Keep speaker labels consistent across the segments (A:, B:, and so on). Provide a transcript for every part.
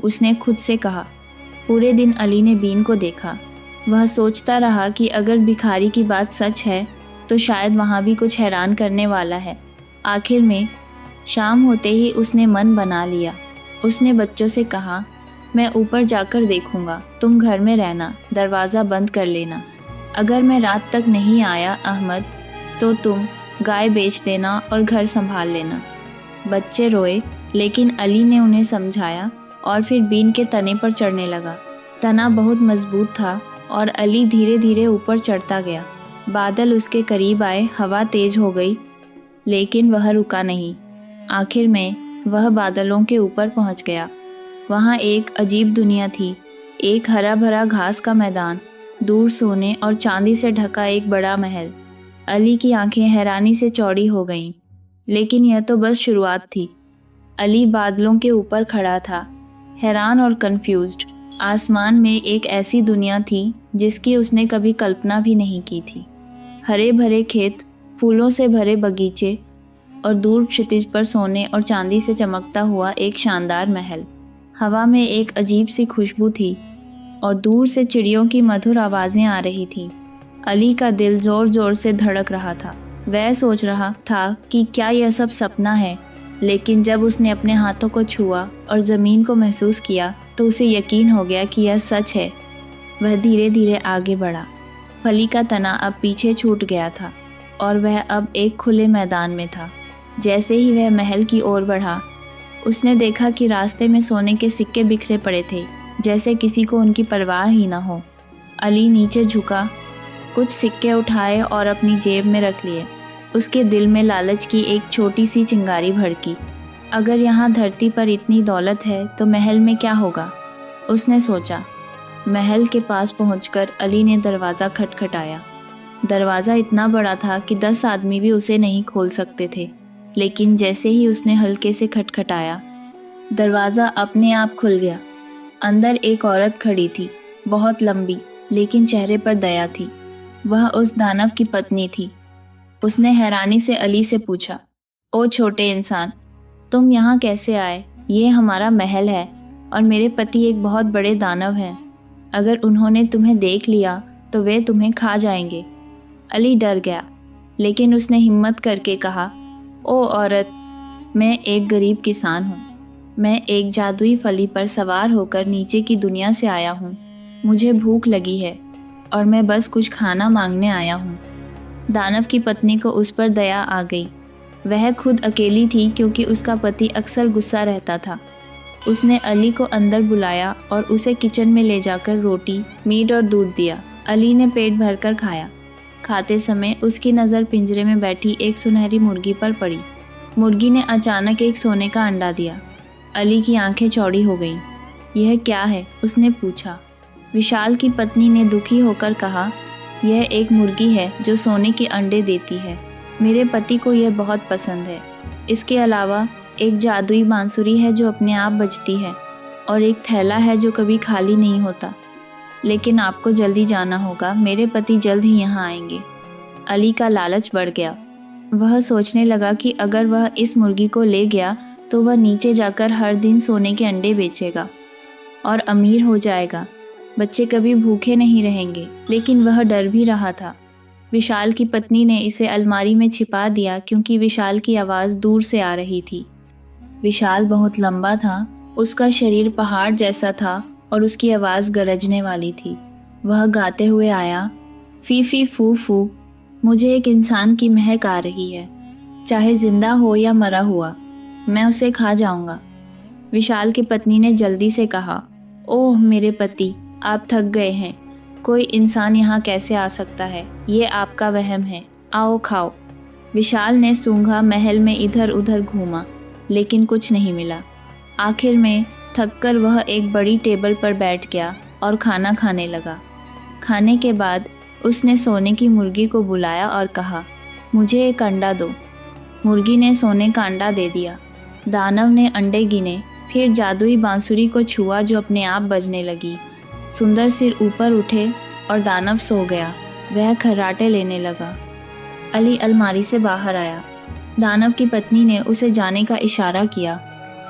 A: उसने खुद से कहा। पूरे दिन अली ने बीन को देखा। वह सोचता रहा कि अगर भिखारी की बात सच है तो शायद वहाँ भी कुछ हैरान करने वाला है। आखिर में शाम होते ही उसने मन बना लिया। उसने बच्चों से कहा, मैं ऊपर जाकर देखूंगा, तुम घर में रहना, दरवाज़ा बंद कर लेना। अगर मैं रात तक नहीं आया अहमद तो तुम गाय बेच देना और घर संभाल लेना। बच्चे रोए, लेकिन अली ने उन्हें समझाया और फिर बीन के तने पर चढ़ने लगा। तना बहुत मजबूत था और अली धीरे धीरे ऊपर चढ़ता गया। बादल उसके करीब आए, हवा तेज हो गई, लेकिन वह रुका नहीं। आखिर में वह बादलों के ऊपर पहुंच गया। वहाँ एक अजीब दुनिया थी। एक हरा भरा घास का मैदान, दूर सोने और चांदी से ढका एक बड़ा महल। अली की आंखें हैरानी से चौड़ी हो गईं, लेकिन यह तो बस शुरुआत थी। अली बादलों के ऊपर खड़ा था, हैरान और कंफ्यूज्ड। आसमान में एक ऐसी दुनिया थी जिसकी उसने कभी कल्पना भी नहीं की थी। हरे भरे खेत, फूलों से भरे बगीचे और दूर क्षितिज पर सोने और चांदी से चमकता हुआ एक शानदार महल। हवा में एक अजीब सी खुशबू थी और दूर से चिड़ियों की मधुर आवाज़ें आ रही थीं। अली का दिल ज़ोर ज़ोर से धड़क रहा था। वह सोच रहा था कि क्या यह सब सपना है, लेकिन जब उसने अपने हाथों को छुआ और ज़मीन को महसूस किया तो उसे यकीन हो गया कि यह सच है। वह धीरे धीरे आगे बढ़ा। फली का तना अब पीछे छूट गया था और वह अब एक खुले मैदान में था। जैसे ही वह महल की ओर बढ़ा, उसने देखा कि रास्ते में सोने के सिक्के बिखरे पड़े थे, जैसे किसी को उनकी परवाह ही न हो। अली नीचे झुका, कुछ सिक्के उठाए और अपनी जेब में रख लिए। उसके दिल में लालच की एक छोटी सी चिंगारी भड़की। अगर यहाँ धरती पर इतनी दौलत है तो महल में क्या होगा, उसने सोचा। महल के पास पहुंचकर अली ने दरवाज़ा खटखटाया। दरवाज़ा इतना बड़ा था कि 10 आदमी भी उसे नहीं खोल सकते थे, लेकिन जैसे ही उसने हल्के से खटखटाया, दरवाज़ा अपने आप खुल गया। अंदर एक औरत खड़ी थी, बहुत लंबी, लेकिन चेहरे पर दया थी। वह उस दानव की पत्नी थी। उसने हैरानी से अली से पूछा, ओ छोटे इंसान, तुम यहाँ कैसे आए? ये हमारा महल है और मेरे पति एक बहुत बड़े दानव हैं। अगर उन्होंने तुम्हें देख लिया तो वे तुम्हें खा जाएंगे। अली डर गया, लेकिन उसने हिम्मत करके कहा, ओ औरत, मैं एक गरीब किसान हूँ। मैं एक जादुई फली पर सवार होकर नीचे की दुनिया से आया हूँ। मुझे भूख लगी है और मैं बस कुछ खाना मांगने आया हूँ। दानव की पत्नी को उस पर दया आ गई। वह खुद अकेली थी क्योंकि उसका पति अक्सर गुस्सा रहता था। उसने अली को अंदर बुलाया और उसे किचन में ले जाकर रोटी, मीट और दूध दिया। अली ने पेट भरकर खाया। खाते समय उसकी नज़र पिंजरे में बैठी एक सुनहरी मुर्गी पर पड़ी। मुर्गी ने अचानक एक सोने का अंडा दिया। अली की आंखें चौड़ी हो गईं। यह क्या है? उसने पूछा। विशाल की पत्नी ने दुखी होकर कहा, यह एक मुर्गी है जो सोने के अंडे देती है। मेरे पति को यह बहुत पसंद है। इसके अलावा एक जादुई बांसुरी है जो अपने आप बजती है और एक थैला है जो कभी खाली नहीं होता। लेकिन आपको जल्दी जाना होगा, मेरे पति जल्द ही यहाँ आएंगे। अली का लालच बढ़ गया। वह सोचने लगा कि अगर वह इस मुर्गी को ले गया तो वह नीचे जाकर हर दिन सोने के अंडे बेचेगा और अमीर हो जाएगा। बच्चे कभी भूखे नहीं रहेंगे। लेकिन वह डर भी रहा था। विशाल की पत्नी ने इसे अलमारी में छिपा दिया क्योंकि विशाल की आवाज़ दूर से आ रही थी। विशाल बहुत लंबा था, उसका शरीर पहाड़ जैसा था और उसकी आवाज़ गरजने वाली थी। वह गाते हुए आया, फी फी फू फू, मुझे एक इंसान की महक आ रही है। चाहे जिंदा हो या मरा हुआ, मैं उसे खा जाऊंगा। विशाल की पत्नी ने जल्दी से कहा, ओह मेरे पति, आप थक गए हैं। कोई इंसान यहाँ कैसे आ सकता है? ये आपका वहम है। आओ खाओ। विशाल ने सूंघा, महल में इधर उधर घूमा, लेकिन कुछ नहीं मिला। आखिर में थककर वह एक बड़ी टेबल पर बैठ गया और खाना खाने लगा। खाने के बाद उसने सोने की मुर्गी को बुलाया और कहा, मुझे एक अंडा दो। मुर्गी ने सोने का अंडा दे दिया। दानव ने अंडे गिने, फिर जादुई बांसुरी को छुआ जो अपने आप बजने लगी। सुंदर सिर ऊपर उठे और दानव सो गया। वह खर्राटे लेने लगा। अली अलमारी से बाहर आया। दानव की पत्नी ने उसे जाने का इशारा किया।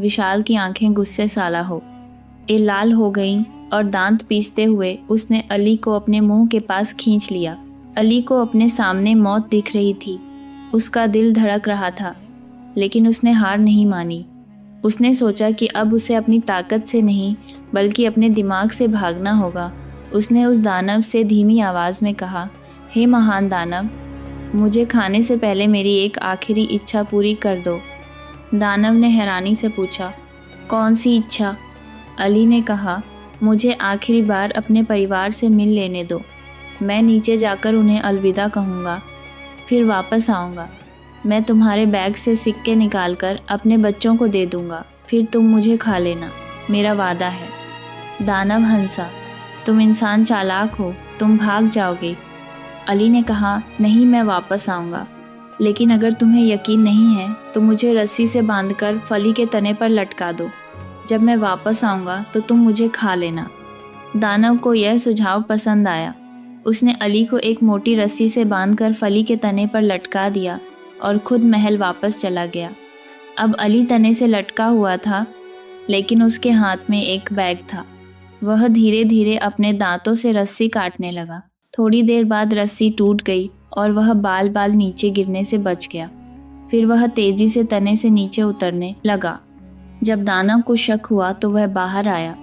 A: विशाल की आंखें गुस्से साला हो लाल हो गईं और दांत पीसते हुए उसने अली को अपने मुंह के पास खींच लिया। अली को अपने सामने मौत दिख रही थी। उसका दिल धड़क रहा था, लेकिन उसने हार नहीं मानी। उसने सोचा कि अब उसे अपनी ताकत से नहीं बल्कि अपने दिमाग से भागना होगा। उसने उस दानव से धीमी आवाज़ में कहा, हे महान दानव, मुझे खाने से पहले मेरी एक आखिरी इच्छा पूरी कर दो। दानव ने हैरानी से पूछा, कौन सी इच्छा? अली ने कहा, मुझे आखिरी बार अपने परिवार से मिल लेने दो। मैं नीचे जाकर उन्हें अलविदा कहूँगा, फिर वापस आऊँगा। मैं तुम्हारे बैग से सिक्के निकालकर अपने बच्चों को दे दूँगा, फिर तुम मुझे खा लेना, मेरा वादा है। दानव हंसा, तुम इंसान चालाक हो, तुम भाग जाओगे। अली ने कहा, नहीं, मैं वापस आऊँगा, लेकिन अगर तुम्हें यकीन नहीं है तो मुझे रस्सी से बांधकर फली के तने पर लटका दो। जब मैं वापस आऊँगा तो तुम मुझे खा लेना। दानव को यह सुझाव पसंद आया। उसने अली को एक मोटी रस्सी से बांधकर फली के तने पर लटका दिया और खुद महल वापस चला गया। अब अली तने से लटका हुआ था, लेकिन उसके हाथ में एक बैग था। वह धीरे धीरे अपने दांतों से रस्सी काटने लगा। थोड़ी देर बाद रस्सी टूट गई और वह बाल बाल नीचे गिरने से बच गया। फिर वह तेजी से तने से नीचे उतरने लगा। जब दानव को शक हुआ तो वह बाहर आया।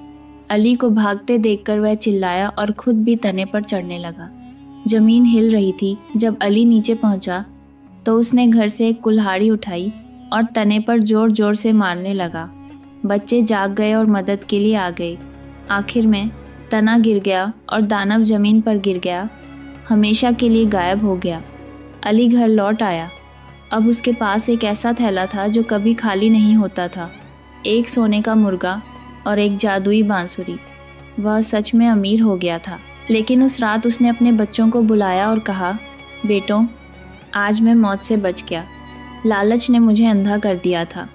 A: अली को भागते देखकर वह चिल्लाया और खुद भी तने पर चढ़ने लगा। जमीन हिल रही थी। जब अली नीचे पहुंचा तो उसने घर से एक कुल्हाड़ी उठाई और तने पर जोर जोर से मारने लगा। बच्चे जाग गए और मदद के लिए आ गए। आखिर में तना गिर गया और दानव जमीन पर गिर गया, हमेशा के लिए गायब हो गया। अली घर लौट आया। अब उसके पास एक ऐसा थैला था जो कभी खाली नहीं होता था, एक सोने का मुर्गा और एक जादुई बांसुरी। वह सच में अमीर हो गया था। लेकिन उस रात उसने अपने बच्चों को बुलाया और कहा, बेटों, आज मैं मौत से बच गया। लालच ने मुझे अंधा कर दिया था।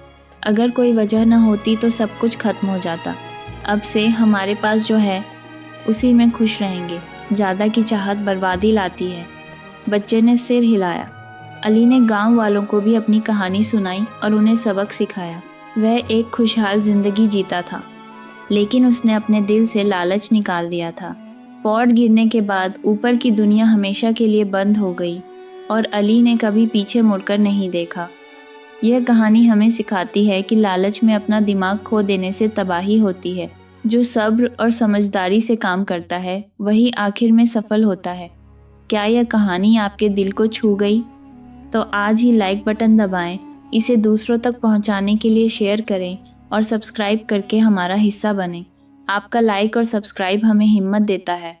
A: अगर कोई वजह न होती तो सब कुछ खत्म हो जाता। अब से हमारे पास जो है उसी में खुश रहेंगे। ज़्यादा की चाहत बर्बादी लाती है। बच्चे ने सिर हिलाया। अली ने गांव वालों को भी अपनी कहानी सुनाई और उन्हें सबक सिखाया। वह एक खुशहाल जिंदगी जीता था, लेकिन उसने अपने दिल से लालच निकाल दिया था। पॉट गिरने के बाद ऊपर की दुनिया हमेशा के लिए बंद हो गई और अली ने कभी पीछे मुड़कर नहीं देखा। यह कहानी हमें सिखाती है कि लालच में अपना दिमाग खो देने से तबाही होती है। जो सब्र और समझदारी से काम करता है वही आखिर में सफल होता है। क्या यह कहानी आपके दिल को छू गई? तो आज ही लाइक बटन दबाएं, इसे दूसरों तक पहुंचाने के लिए शेयर करें और सब्सक्राइब करके हमारा हिस्सा बनें। आपका लाइक और सब्सक्राइब हमें हिम्मत देता है।